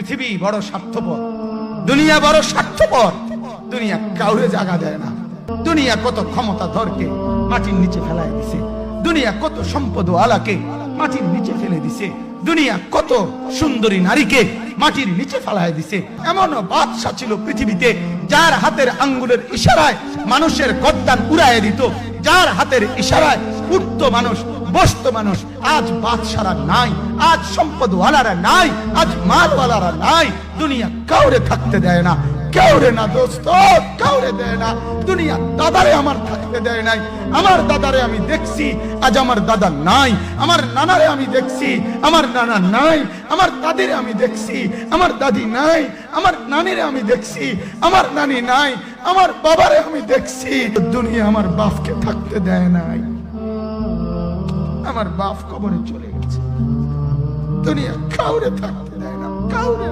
পৃথিবী বড় স্বার্থপর, দুনিয়া বড় স্বার্থপর। দুনিয়া কাউরে জায়গা দেয় না। দুনিয়া কত ক্ষমতাধরকে মাটির নিচে ফেলায় দিছে, দুনিয়া কত সম্পদ আলাকে মাটির নিচে ফেলে দিছে, দুনিয়া কত সুন্দরী নারীকে মাটির নিচে ফেলায় দিছে। এমনও বাদশা ছিল পৃথিবীতে যার হাতের আঙ্গুলের ইশারায় মানুষের গর্দান উড়াইয়ে দিত, যার হাতের ইশারায় উঠতো মানুষ, বসতো মানুষ। আজ বাদশারা নাই, আজ সম্পদওয়ালারা নাই, আজ মালওয়ালারা নাই। দুনিয়া কাউরে থাকতে দেয় না, কাউরে না দোস্ত, কাউরে দেয় না। দুনিয়া দাদারে আমার থাকতে দেয় নাই। আমার দাদারে আমি দেখছি, আজ আমার দাদা নাই। আমার নানারে আমি দেখছি, আমার নানা নাই। আমার দাদিরে আমি দেখছি, আমার দাদি নাই। আমার নানিরে আমি দেখছি, আমার নানি নাই। আমার বাবারে আমি দেখছি। দুনিয়া আমার বাপকে থাকতে দেয় নাই। আমার বাপ কবরে চলে গেছে। দুনিয়া কাউরে থাকতে দেয় না, কাউরে।